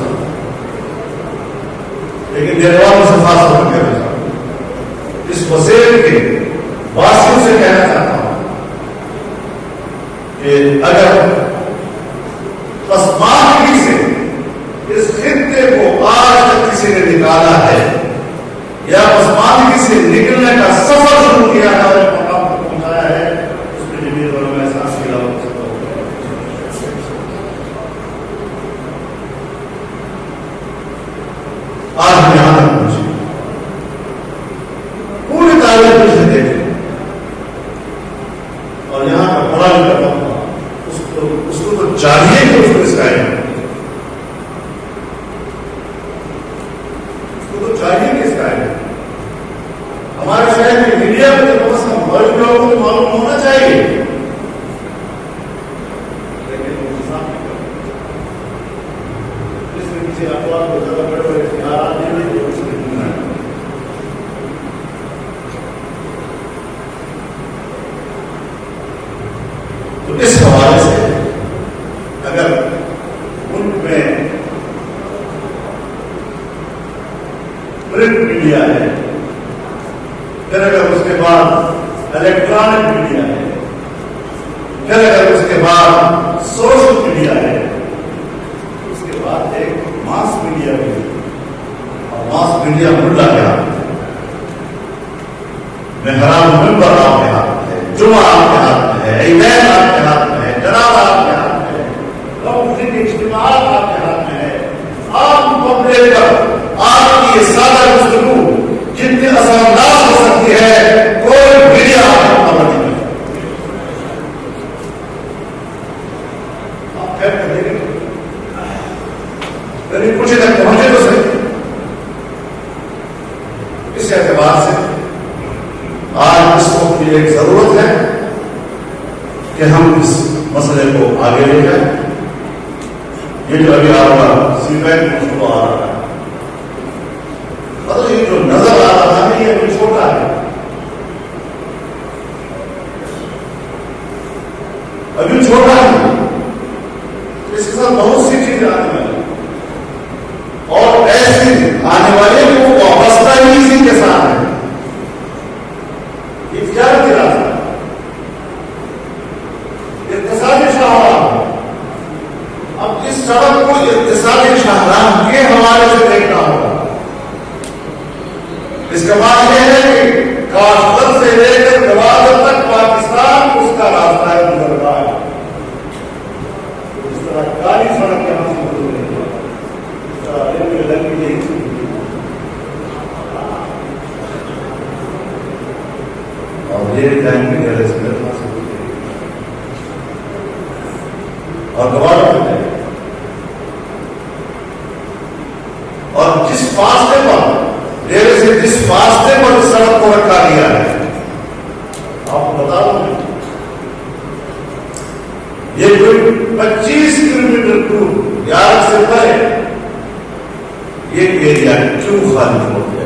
لیکن دیوار سے خاص طور پر کہنا چاہتا ہوں، اس وسیل کے واسطے سے کہنا چاہتا ہوں کہ اگر پسماندگی سے اس خطے کو آج تک کسی نے نکالا ہے یا پسماندگی سے نکلنے کا سفر شروع کیا ہے اور مقام تک پہنچایا ہے، اس کے لیے میں احساس کیا آج ہم یہاں تک پہنچے، پوری تاریخ میں سے دیکھیں اور یہاں کا بڑا بھی کرتا ہوں اس کو تو چاہیے کہ اس کو اس کا چاہیے کہ اس کا ہمارے شہر میں میڈیا میں تو بس ہم لوگوں کو معلوم ہونا چاہیے، لیکن اس میں کسی افواہ کو زیادہ بڑے بڑے اختیارات نہیں ہوئے تو اس میں ڈھونڈنا ہے۔ تو اس حوالے سے اگر ملک میں پرنٹ میڈیا ہے، پھر اگر اس کے بعد الیکٹرانک میڈیا ہے، پھر اگر اس کے بعد سوشل میڈیا ہے، اس کے بعد ایک ماس میڈیا بھی ہے، اور ماس میڈیا ملا کے ہاتھ میں ہے، محراب منبر آپ کے ہاتھ میں ہے، جمعہ آپ کے ہاتھ میں ہے، عیدین آپ کے ہاتھ میں ہے، جنازہ آپ کے ہاتھ میں ہے، کمیونٹی کے اجتماعات آپ کے ہاتھ میں ہے، آپ کو دیکھ کر آپ کی یہ سادہ گفتگو جتنی اثر انداز ہو سکتی ہے، کوئی میڈیا آپ کو خبر نہیں ہے۔ آپ خیر کر دیں گے کہیں کچھ تک پہنچے تو صحیح۔ اس اعتبار سے آج اس وقت کی ایک ضرورت ہے کہ ہم اس مسئلے کو آگے لے جائیں۔ یہ جو ابھی آپ کا سی بینک مشروع آ رہا ہے، مطلب یہ جو نظر آ رہا ہے یہ ابھی چھوٹا ہے، ابھی چھوٹا ہے، اس کے ساتھ بہت سی چیزیں آنے والی اور ایسی آنے والے کو وابستہ ہی اسی کے ساتھ ہے، اختیار کی راستہ اقتصادی شاہراہ۔ اب اس سڑک کو اقتصادی شاہراہ کے حوالے سے دیکھنا ہوگا۔ اس کا معنی یہ ہے کہ کاشغر سے لے کر گوادر تک پاکستان اس کا راستہ ہے، گزرتا ہے۔ اس طرح کالی سڑک یہاں سے گزر رہی ہے، اس طرح ریلوے لائن یہی سے اور یہ ٹائم کی وجہ سے اور گوادر میں اور جس فاصلے پر ریلوے سے جس فاصلے پر اس سڑک کو رکھا گیا ہے، آپ کو بتا دوں یہ کوئی 25 کلومیٹر دور یار سے پہلے یہ ایریا کیوں خالی ہو گیا؟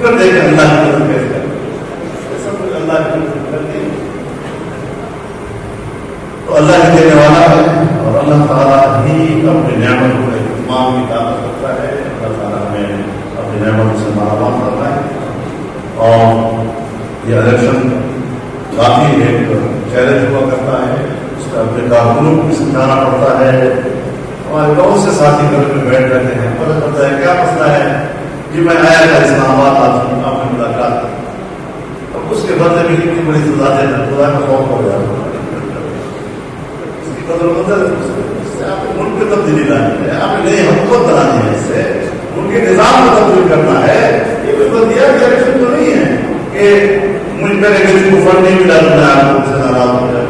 پھر دیکھیں اللہ کی مدد کیسے کرتے ہیں. سب کچھ اللہ کی مدد کرتے ہیں تو اللہ ہی دینے والا ہے اور اللہ تعالیٰ ہی اپنی نعمتوں کا اہتمام کی طاقت رکھتا ہے. اللہ تعالیٰ ہمیں اپنی نعمتوں سے مالامال کرنا ہے. اور یہ الیکشن کافی ایک چیلنج ہوا کرتا ہے. اس کا اپنے کارکنوں کو بھی سمجھانا پڑتا ہے. ہمارے بہت سے ساتھی گھر میں بیٹھ رہتے ہیں, پتہ چلتا ہے کیا مسئلہ ہے کہ میں آیا تھا اسلام آباد آج آپ نے ملاقات کی, اب اس کے بدلے میں اتنی بڑی سزا دینا خدا کا خوف ہو جاتا ہے. اس کی قدر مدد اس سے آپ کو ملک پہ تبدیلی لانی ہے, آپ نے نئی حکومت بنانی ہے, اس سے ان کے نظام کو تبدیل کرنا ہے. یہ کوئی بدیا کی الیکشن تو نہیں ہے کہ مجھ پہ کسی کو فنڈ نہیں ملا تو میں آپ کو سے ناراض ہو جائے.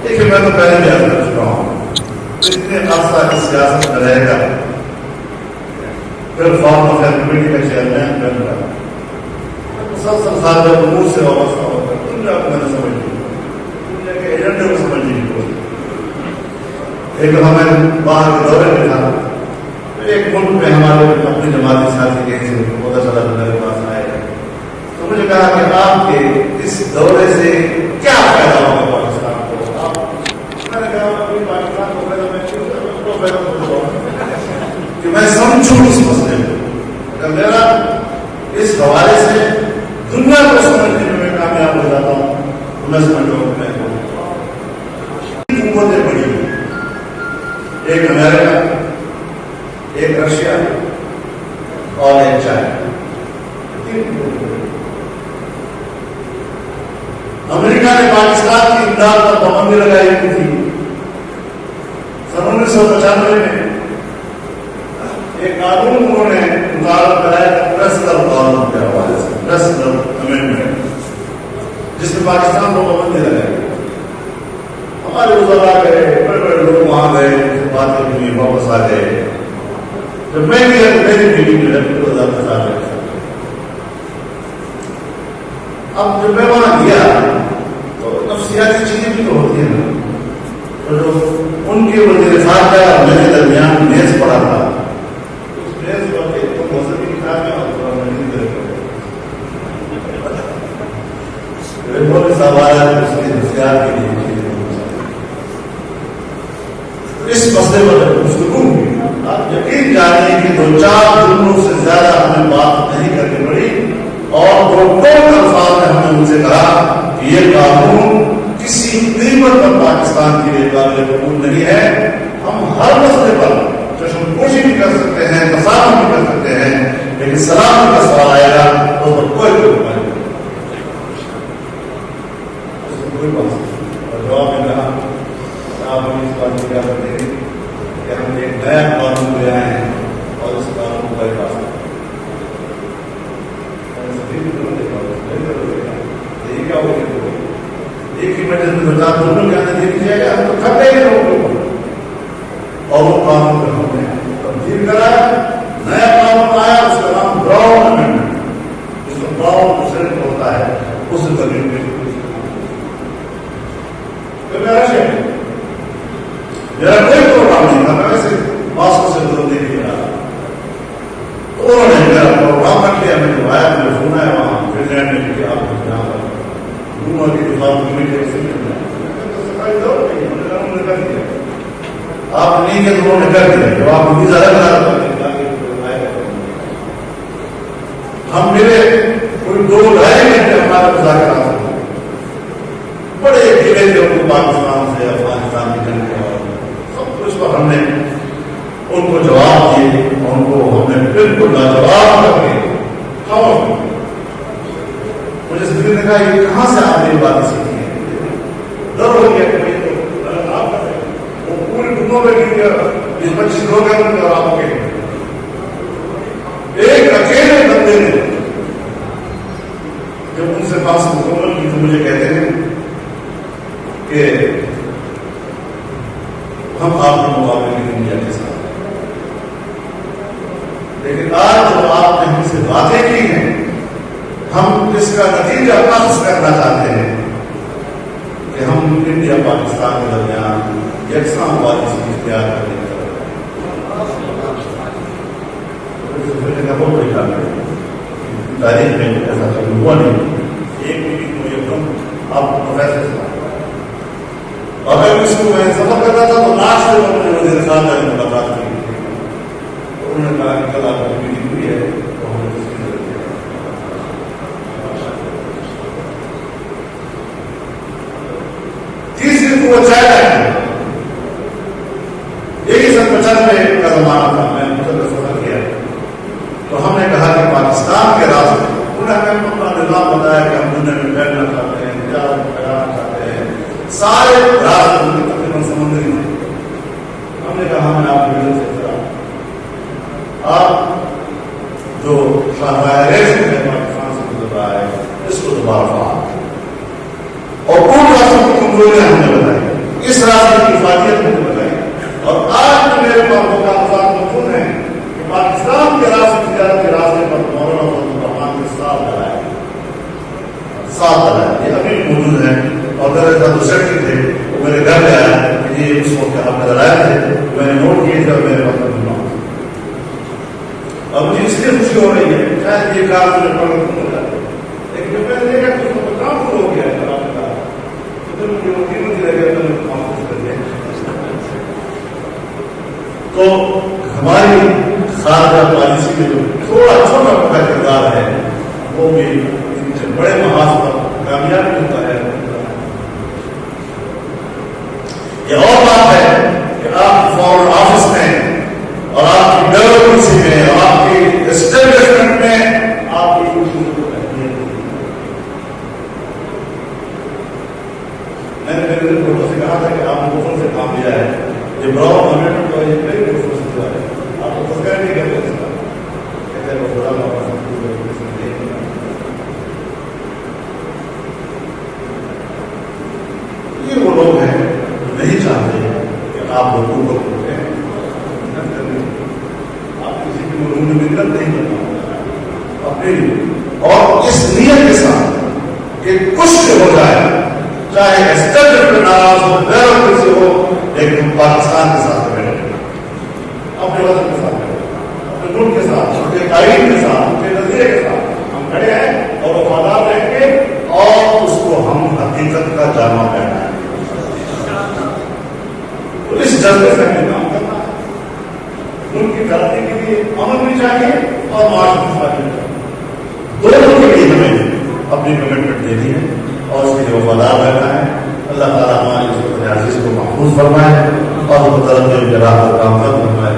دیکھیے میں تو پہلے بھی عرض کر چکا ہوں, اتنے عرصہ کی سیاست میں رہے گا, پھر فارم افیئر کمیٹی کا چیئرمین بن گیا, مسلسل خارجہ امور سے وابستہ ہو کر دنیا کو میں نے سمجھ لی, دنیا کے ایجنڈے کو سمجھنے کی کوشش. ایک ہمیں باہر کے دورے میں تھا, ایک ملک میں ہمارے اپنے جماعتی ساتھی کہیں سے پتہ چلا تو میرے پاس آئے, تو مجھے کہا کہ آپ کے اس دورے سے کیا فائدہ ہوگا پاکستان کو. میں نے کہا پاکستان کو فائدہ کہ میں سمجھوں اس مسئلے کو, اگر میرا اس حوالے سے دنیا کو سمجھنے میں کامیاب ہو جاتا ہوں تو میں سمجھوں کہ میں حکومتیں بڑی ہیں, ایک امریکہ, ایک رشیا اور ایک چائنا. امریکہ نے پاکستان کی امداد پر پابندی لگائی ہوئی تھی. 1995 میں ایک قانون انہوں نے مطالبہ کرایا کہ پریس کلب قانون کے حوالے سے, پریس کلب امینڈمنٹ, جس میں پاکستان کو پابندی لگائی. ہمارے وزراء گئے, بڑے بڑے لوگ وہاں گئے, باتیں ہوئی, واپس آ گئے. جب میں گیا تو میری میٹنگ جو ہے 2000 میں. اب جب میں وہاں گیا تو نفسیاتی چیزیں بھی تو ہوتی ہیں نا, تو جو ان کے وزیر خارجہ اور میرے درمیان میز پڑا تھا, اس میز پر ایک تو موسیقی کتاب ہے اور بہت سوال ہے اس کے نفسیات کے لیے. اس مسئلے پر گفتگو ہوئی, آپ یقین جانیں کہ 2-4 دنوں سے زیادہ ہمیں بات نہیں کرنی پڑی, اور وہ الفاظ میں ہم نے ان سے کہا کہ یہ قانون کسی قیمت پر پاکستان کے لیے قابل قبول نہیں ہے. ہم ہر مسئلے پر چشم پوشی بھی کر سکتے ہیں, تصاویر بھی کر سکتے ہیں, لیکن سلام کا سوال آئے گا تو اس پر کوئی بات اور جواب میں کہا آپ ہمیں اس بات کو کیا کرتے ہیں کہ ہم ایک نیا قانون لے آئے ہیں اور اس قانون کو بائی پاس کریں. ایک ہی مجلس میں سرکار دونوں کے اندر دیکھ جائے گا, ہم تو کھپے گے لوگوں کو. اور وہ قانون کو ہم نے تبدیل کرایا, نیا قانون آیا, اس کا نام براؤن امینڈمنٹ, جس میں براؤن پرسنٹ ہوتا ہے, اس سے تبدیل کی. میرا کوئی پروگرام نہیں تھا, میں ویسے ماسکو سے گزرنے کے لیے آیا, تو انہوں نے میرا پروگرام رکھ لیا. میں جب آیا مجھے فون آیا وہاں فن لینڈ میں کہ آپ یہاں پر گھوما کی دفاع کمیٹی آپ نہیں کہ انہوں نے کر دیا, جب آپ کو ویزا لگا ہم ملے, کوئی 2-2.5 گھنٹے ہمارا مذاکرات ہوا. بڑے قلعے تھے ان کو پاکستان سے, افغانستان کی جنگ کے, اور سب کچھ پر ہم نے ان کو جواب دیے, ان کو ہم نے بالکل لاجواب کر کے خاموش. مجھے صدیق نے کہا یہ کہاں سے آپ نے باتیں سیکھی ہیں؟ ڈر ہو گیا کہ آپ وہ پوری دنوں میں گر گیا, 20-25 لوگ ہیں ان کو آپ کے ایک اکیلے بندے نے جب ان سے بات مکمل کی تو مجھے کہتے ہیں کہ ہم آپ کے مقابلے میں دنیا کے ساتھ, لیکن آج جو آپ نے ہم سے باتیں کی ہیں ہم اس کا نتیجہ اخذ کرنا چاہتے ہیں کہ ہم انڈیا پاکستان کے درمیان یکساں پالیسی اختیار کرنے کی تاریخ میں ایسا کبھی ہوا نہیں. ایک میٹنگ میں یکدم آپ پروفیسر اور میں اس کو میں سفر کرتا تھا تو لاسٹ میں نے وزیر خارجہ نے ملاقات کی. انہوں نے کہا کہ کل آپ کی میٹنگ ہوئی ہے تو ہم نے تیسری کو چاہتا ہے. یہی سن 95 کا زمانہ تھا. میں مطلب سفر کیا تو ہم نے کہا کہ پاکستان کے راستے انہوں نے ہمیں اپنا نظام بتایا کہ ہم دنیا میں بیٹھنا چاہتے ہیں, تجارت کرنا چاہتے ہیں, سارے راستے ان کے تقریباً سمندری ہیں. ہم نے کہا ہمیں آپ کی سے آپ جو شاہراہ ریس میں پاکستان سے گزر رہا ہے اس کو دوبارہ فعال اور ان راستوں کی کمزوریاں ہم نے بتائی, اس راستے کی افادیت ہم نے بتائی. اور آج میرے پاس مقامات موجود ہیں کہ پاکستان کے راستے تجارت کے راستے پر مولانا فضل الرحمان کے ساتھ لگائے یہ ابھی موجود ہیں. اور میرے ساتھ سیکرٹری تھے وہ میرے گھر میں آیا کہ یہ اس وقت آپ نظر آئے تھے, میں نے نوٹ کیے تھے اور میرے پاس اور مجھے اس لیے خوشی ہو رہی ہے شاید یہ کام مجھے پڑھنے کو مل جاتا ہے, لیکن جب میں نے دیکھا کہ اس کو کام شروع ہو گیا ہے تو آپ نے کہا تو پھر مجھے وہ قیمت لے گیا تو میں کام خوش کر دیا. تو ہماری خارجہ پالیسی میں جو تھوڑا چھوٹا موٹا کردار ہے وہ بھی ان سے بڑے محاذ پر کامیاب ہوتا ہے. یہ اور بات ہے کہ آپ فارن آفس میں اور آپ کی ڈیولپمنسی میں اور آپ کی اسٹیبلشمنٹ میں آپ کی میں نے میرے لوگوں سے کہا تھا کہ آپ نے سے کام لیا ہے, یہ براؤن امریکن کا یہ کئی لوگوں سے ہے, آپ کو تصویر نہیں کرتے کہتے وہ بڑا یہ وہ لوگ ہیں جو نہیں چاہتے کہ آپ لوگوں کو محنت نہیں کرنا اپنے لیے اور اس نیت کے ساتھ کہ کچھ ہو جائے, چاہے اسٹیبلشمنٹ ناراض ہو, غیر کسی ہو, لیکن پاکستان کے ساتھ بیٹھے, اپنے وطن کے ساتھ بیٹھے, اپنے ملک کے ساتھ, اپنے تعلیم کے ساتھ, اپنے نظریے کے ساتھ ہم کھڑے ہیں اور وفادار رہیں گے اور اس کو ہم حقیقت کا جامع پہنا ہے. تو اس جذبے سے ہمیں کام کرنا ہے. ملک کی ترقی کے لیے امن بھی چاہیے اور معاشرت بھی چاہیے, دونوں کے لیے ہمیں اپنی کمٹمنٹ دینی ہے اور اس کے لیے وفادار رہنا ہے. اللہ تعالیٰ ہمارے اس عزیز کو محفوظ فرمائے اور ترقی کے راہ پر کام فرمائے.